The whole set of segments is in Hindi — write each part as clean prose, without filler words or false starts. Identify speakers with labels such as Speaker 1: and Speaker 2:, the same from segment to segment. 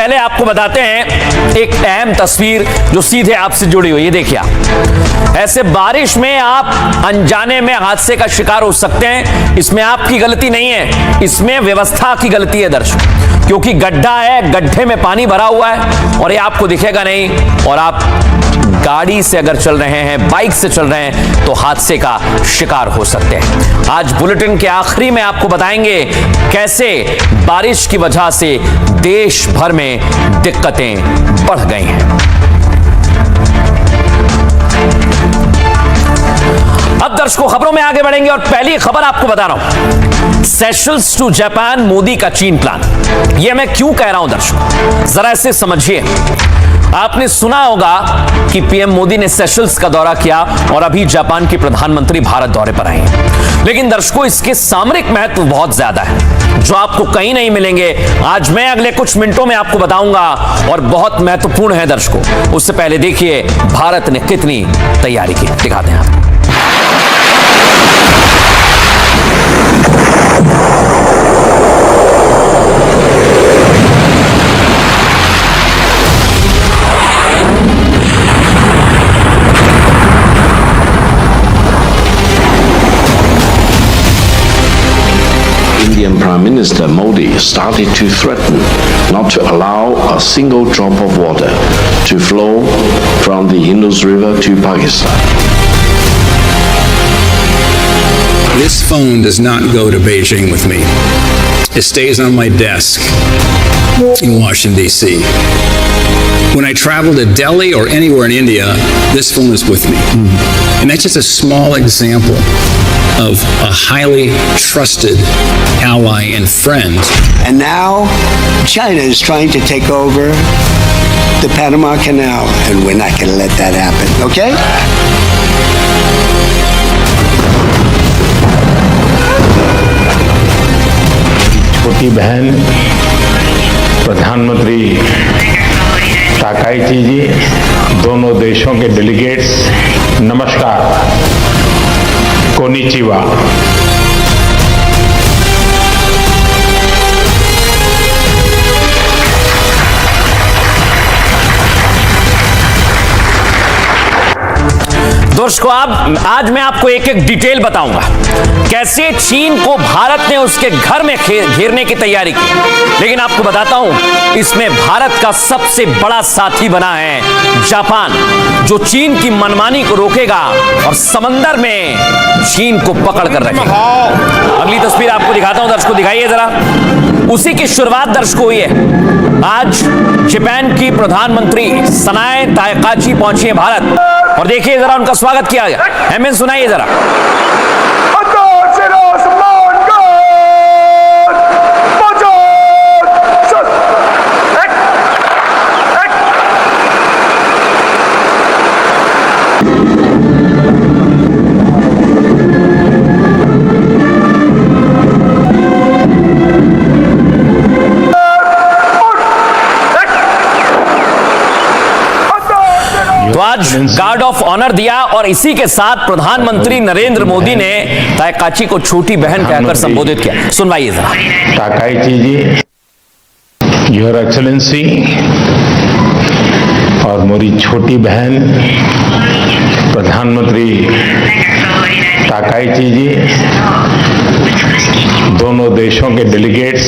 Speaker 1: पहले आपको बताते हैं एक अहम तस्वीर जो सीधे आपसे जुड़ी हुई है। देखिए, ऐसे बारिश में आप अनजाने में हादसे का शिकार हो सकते हैं। इसमें आपकी गलती नहीं है, इसमें व्यवस्था की गलती है दर्शक, क्योंकि गड्ढा है, गड्ढे में पानी भरा हुआ है और ये आपको दिखेगा नहीं। और आप गाड़ी से अगर चल रहे हैं, बाइक से चल रहे हैं, तो हादसे का शिकार हो सकते हैं। आज बुलेटिन के आखिरी में आपको बताएंगे कैसे बारिश की वजह से देश भर में दिक्कतें बढ़ गई हैं। अब दर्शकों, खबरों में आगे बढ़ेंगे और पहली खबर आपको बता रहा हूं, सेशल्स टू जापान, मोदी का चीन प्लान। यह मैं क्यों कह रहा हूं दर्शकों, जरा इसे समझिए। आपने सुना होगा कि पीएम मोदी ने सेशल्स का दौरा किया और अभी जापान के प्रधानमंत्री भारत दौरे पर आए हैं। लेकिन दर्शकों, इसके सामरिक महत्व बहुत ज्यादा है जो आपको कहीं नहीं मिलेंगे। आज मैं अगले कुछ मिनटों में आपको बताऊंगा और बहुत महत्वपूर्ण है दर्शकों। उससे पहले देखिए भारत ने कितनी तैयारी की, दिखाते हैं आपको।
Speaker 2: Indian Prime Minister Modi started to threaten not to allow a single drop of water to flow from the Indus River to Pakistan.
Speaker 3: This phone does not go to Beijing with me. It stays on my desk in Washington, D.C. When I travel to Delhi or anywhere in India, this phone is with me. And that's just a small example of a highly trusted ally and friend.
Speaker 4: And now China is trying to take over the Panama Canal, and we're not going to let that happen, okay?
Speaker 5: छोटी बहन प्रधानमंत्री ताकाइची जी, दोनों देशों के डेलीगेट्स, नमस्कार, कोनिचिवा।
Speaker 1: दोस्तों, आज मैं आपको एक एक डिटेल बताऊंगा कैसे चीन को भारत ने उसके घर में घेरने की तैयारी की। लेकिन आपको बताता हूं, इसमें भारत का सबसे बड़ा साथी बना है जापान, जो चीन की मनमानी को रोकेगा और समंदर में चीन को पकड़ कर रखेगा। अगली तस्वीर आपको दिखाता हूं, दर्शकों दिखाइए जरा। उसी की शुरुआत दर्शकों हुई है। आज जापान की प्रधानमंत्री सनाए ताकाची पहुंची है भारत, और देखिए जरा उनका स्वागत किया गया। हमें सुनाइए जरा। तो आज गार्ड ऑफ ऑनर दिया और इसी के साथ प्रधानमंत्री नरेंद्र मोदी ने ताकाची को छोटी बहन कहकर संबोधित किया। सुनवाइए जरा।
Speaker 5: ताकाइची जी, योर एक्सेलेंसी, और मेरी छोटी बहन प्रधानमंत्री ताकाइची जी, दोनों देशों के डेलीगेट्स,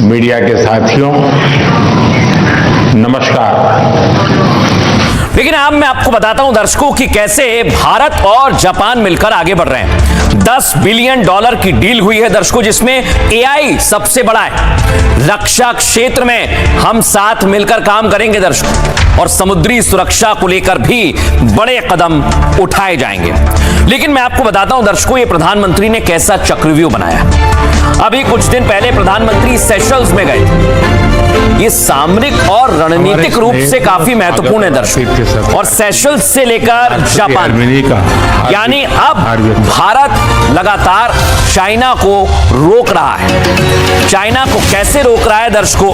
Speaker 5: मीडिया के साथियों, नमस्कार।
Speaker 1: लेकिन अब मैं आपको बताता हूं दर्शकों कि कैसे भारत और जापान मिलकर आगे बढ़ रहे हैं। $10 बिलियन की डील हुई है दर्शकों, जिसमें AI सबसे बड़ा है। रक्षा क्षेत्र में हम साथ मिलकर काम करेंगे दर्शकों, और समुद्री सुरक्षा को लेकर भी बड़े कदम उठाए जाएंगे। लेकिन मैं आपको बताता हूं दर्शकों, ये प्रधानमंत्री ने कैसा चक्रव्यूह बनाया। अभी कुछ दिन पहले प्रधानमंत्री सेशल्स में गए। ये सामरिक और रणनीतिक रूप से काफी महत्वपूर्ण है दर्शकों, और सेशल्स से लेकर जापान, यानी अब भारत लगातार चाइना को रोक रहा है। चाइना को कैसे रोक रहा है दर्शकों,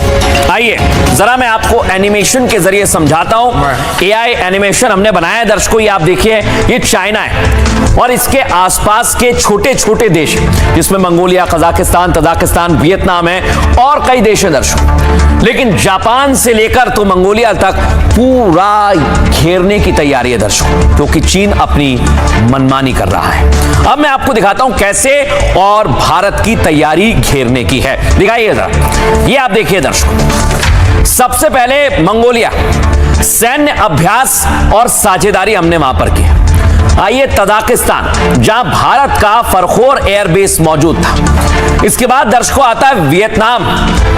Speaker 1: आइए जरा मैं आपको एनिमेशन के जरिए समझाता हूं। AI एनिमेशन हमने बनाया है दर्शकों, ये आप देखिए, ये चाइना है और इसके आसपास के छोटे छोटे देश जिसमें मंगोलिया, कजाकिस्तान, तजाकिस्तान, वियतनाम है और कई देश हैं दर्शकों। लेकिन जापान से लेकर तो मंगोलिया तक पूरा घेरने की तैयारी है दर्शकों, क्योंकि चीन अपनी मनमानी कर रहा है। अब मैं आपको दिखाता हूं कैसे और भारत की तैयारी घेरने की है। दिखाइए जरा, ये आप देखिए दर्शकों। सबसे पहले मंगोलिया, सैन्य अभ्यास और साझेदारी हमने वहां पर की। आइए तजाकिस्तान, जहां भारत का फरखोर एयरबेस मौजूद था। इसके बाद दर्शकों आता है वियतनाम,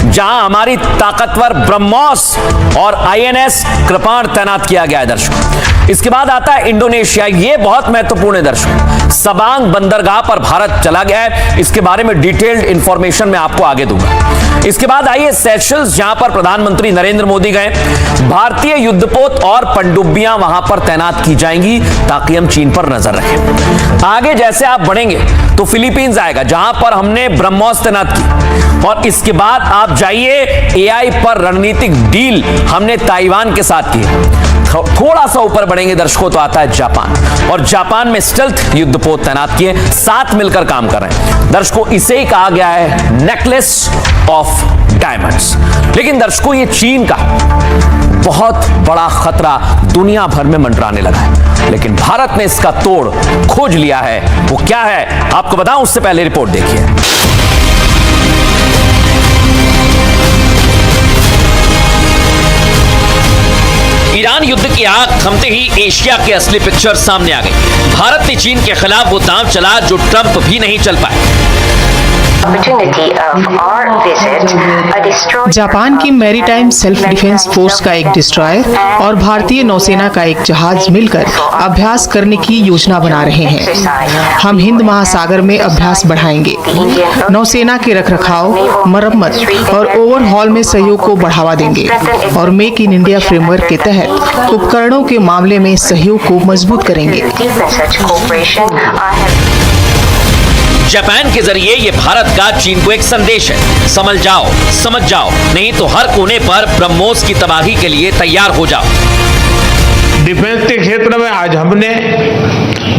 Speaker 1: जहां हमारी ताकतवर ब्रह्मोस और आईएनएस कृपाण तैनात किया गया है दर्शकों। इसके बाद आता है इंडोनेशिया, यह बहुत महत्वपूर्ण है दर्शकों। सबांग बंदरगाह पर भारत चला गया है, इसके बारे में डिटेल्ड इंफॉर्मेशन मैं आपको आगे दूंगा। इसके बाद आइए सेशल्स, जहां पर प्रधानमंत्री नरेंद्र मोदी गए। भारतीय युद्धपोत और पनडुब्बियां वहां पर तैनात की जाएंगी ताकि हम चीन पर नजर रखें। आगे जैसे आप बढ़ेंगे तो फिलीपींस आएगा, जहां पर हमने ब्रह्मोस तैनात की। और इसके बाद आप जाइए एआई पर रणनीतिक डील हमने ताइवान के साथ की। थोड़ा सा ऊपर बढ़ेंगे दर्शकों तो आता है जापान, और जापान में स्टेल्थ युद्धपोत तैनात किए, साथ मिलकर काम कर रहे हैं दर्शकों। इसे ही कहा गया है नेकलेस ऑफ डायमंड्स। लेकिन दर्शकों ये चीन का बहुत बड़ा खतरा दुनिया भर में मंडराने लगा है, लेकिन भारत ने इसका तोड़ खोज लिया है। वो क्या है आपको बताऊं, उससे पहले रिपोर्ट देखिए। ईरान युद्ध की आग थमते ही एशिया के असली पिक्चर सामने आ गई। भारत ने चीन के खिलाफ वो दांव चला जो ट्रंप भी नहीं चल पाए।
Speaker 6: जापान की मैरीटाइम सेल्फ डिफेंस फोर्स का एक डिस्ट्रॉयर और भारतीय नौसेना का एक जहाज मिलकर अभ्यास करने की योजना बना रहे हैं। हम हिंद महासागर में अभ्यास बढ़ाएंगे, नौसेना के रखरखाव, मरम्मत और ओवरहॉल में सहयोग को बढ़ावा देंगे और मेक इन इंडिया फ्रेमवर्क के तहत उपकरणों के मामले में सहयोग को मजबूत करेंगे।
Speaker 1: जापान के जरिए ये भारत का चीन को एक संदेश है, समझ जाओ, नहीं तो हर कोने पर ब्रह्मोस की तबाही के लिए तैयार हो जाओ।
Speaker 5: डिफेंस के क्षेत्र में आज हमने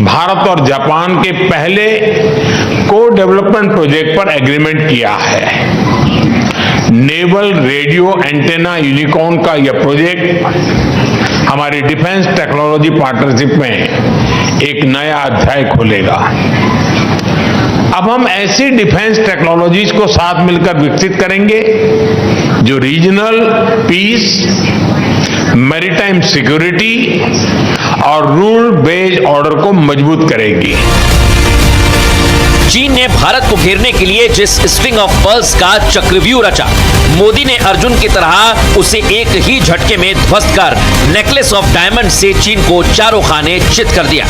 Speaker 5: भारत और जापान के पहले को डेवलपमेंट प्रोजेक्ट पर एग्रीमेंट किया है। नेवल रेडियो एंटेना यूनिकॉर्न का यह प्रोजेक्ट हमारी डिफेंस टेक्नोलॉजी पार्टनरशिप में एक नया अध्याय खोलेगा। अब हम ऐसी डिफेंस टेक्नोलॉजीज को साथ मिलकर विकसित करेंगे जो रीजनल पीस, मैरीटाइम सिक्योरिटी और रूल बेस्ड ऑर्डर को मजबूत करेगी।
Speaker 1: चीन ने भारत को घेरने के लिए जिस स्ट्रिंग ऑफ पर्ल्स का चक्रव्यूह रचा, मोदी ने अर्जुन की तरह उसे एक ही झटके में ध्वस्त कर नेकलेस ऑफ डायमंड से चीन को चारों खाने चित कर दिया।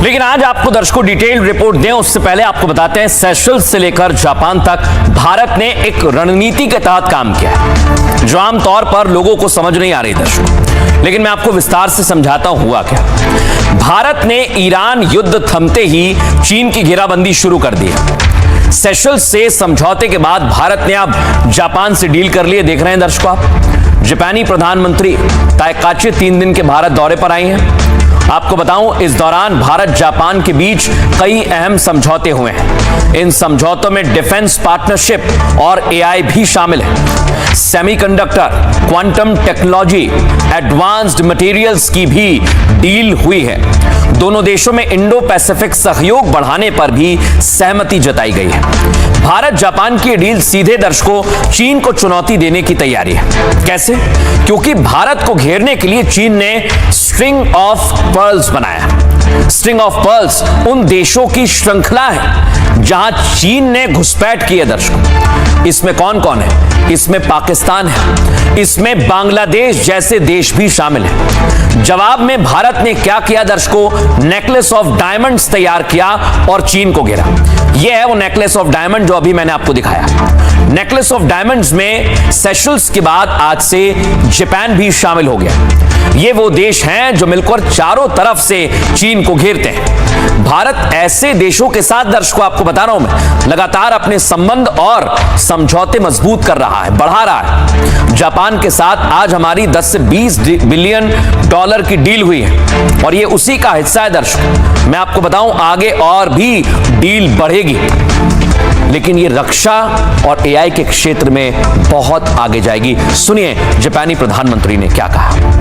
Speaker 1: लेकिन आज आपको दर्शकों डिटेल्ड रिपोर्ट दें उससे पहले आपको बताते हैं सेशल्स से लेकर जापान तक भारत ने एक रणनीति के तहत काम किया है जो आमतौर पर लोगों को समझ नहीं आ रही दर्शकों, लेकिन मैं आपको विस्तार से समझाता हूं हुआ क्या। भारत ने ईरान युद्ध थमते ही चीन की घेराबंदी शुरू कर दी है। सेशल्स से समझौते के बाद भारत ने अब जापान से डील कर लिए। देख रहे हैं दर्शकों आप, जापानी प्रधानमंत्री ताकाची 3 दिन के भारत दौरे पर आई हैं। आपको बताऊं इस दौरान भारत जापान के बीच कई अहम समझौते हुए हैं। इन समझौतों में डिफेंस पार्टनरशिप और एआई भी शामिल है। Semiconductor, quantum technology, advanced materials की भी डील हुई है। दोनों देशों में इंडो पैसिफिक सहयोग बढ़ाने पर भी सहमति जताई गई है। भारत जापान की डील सीधे दर्शकों चीन को चुनौती देने की तैयारी है। कैसे? क्योंकि भारत को घेरने के लिए चीन ने स्ट्रिंग ऑफ पर्ल्स बनाया। स्ट्रिंग ऑफ पर्ल्स उन देशों की श्रृंखला है जहां चीन ने घुसपैठ की है दर्शकों। इसमें कौन कौन है? इसमें पाकिस्तान है, इसमें बांग्लादेश जैसे देश भी शामिल हैं। जवाब में भारत ने क्या किया दर्शकों? नेकलेस ऑफ डायमंड्स तैयार किया और चीन को घेरा। यह है वो नेकलेस ऑफ डायमंड जो अभी मैंने आपको दिखाया। नेकलेस ऑफ डायमंड्स में सेशल्स के बाद आज से जापान भी शामिल हो गया। ये वो देश हैं जो मिलकर चारों तरफ से चीन को घेरते हैं। भारत ऐसे देशों के साथ दर्शकों आपको बता रहा हूं मैं लगातार अपने संबंध और समझौते मजबूत कर रहा है, बढ़ा रहा है। जापान के साथ आज हमारी 10 से 20 बिलियन डॉलर की डील हुई है और ये उसी का हिस्सा है दर्शकों। मैं आपको बताऊं आगे और भी डील बढ़ेगी। लेकिन ये रक्षा और एआई के क्षेत्र में बहुत आगे जाएगी। सुनिए जापानी प्रधानमंत्री ने क्या कहा।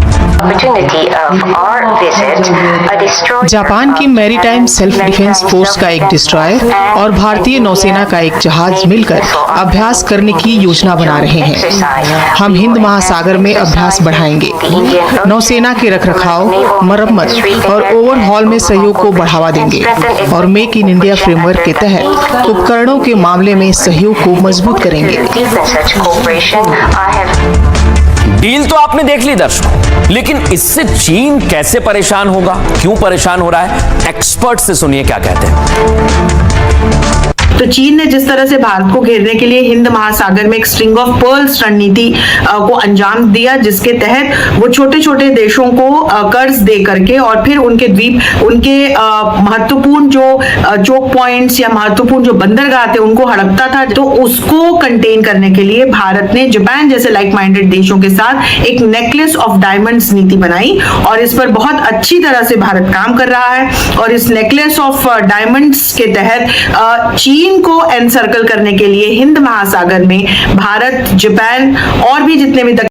Speaker 6: जापान की मैरीटाइम सेल्फ डिफेंस फोर्स का एक डिस्ट्रॉयर और भारतीय नौसेना का एक जहाज मिलकर अभ्यास करने की योजना बना रहे हैं। हम हिंद महासागर में अभ्यास बढ़ाएंगे। नौसेना के रखरखाव, मरम्मत और ओवरहॉल में सहयोग को बढ़ावा देंगे और मेक इन इंडिया फ्रेमवर्क के तहत उपकरणों के मामले में सहयोग को मजबूत करेंगे।
Speaker 1: डील तो आपने देख ली दर्शकों, लेकिन इससे चीन कैसे परेशान होगा, क्यों परेशान हो रहा है, एक्सपर्ट से सुनिए क्या कहते हैं।
Speaker 7: तो चीन ने जिस तरह से भारत को घेरने के लिए हिंद महासागर में एक स्ट्रिंग ऑफ पर्ल्स रणनीति को अंजाम दिया, जिसके तहत वो छोटे छोटे देशों को कर्ज दे करके और फिर उनके द्वीप, उनके महत्वपूर्ण जो चोक पॉइंट्स या महत्वपूर्ण जो बंदरगाह थे उनको हड़पता था। तो उसको कंटेन करने के लिए भारत ने जापान जैसे लाइक माइंडेड देशों के साथ एक नेकलेस ऑफ डायमंड्स नीति बनाई और इस पर बहुत अच्छी तरह से भारत काम कर रहा है। और इस नेकलेस ऑफ डायमंड्स के तहत चीन को एनसर्कल करने के लिए हिंद महासागर में भारत, जापान और भी जितने भी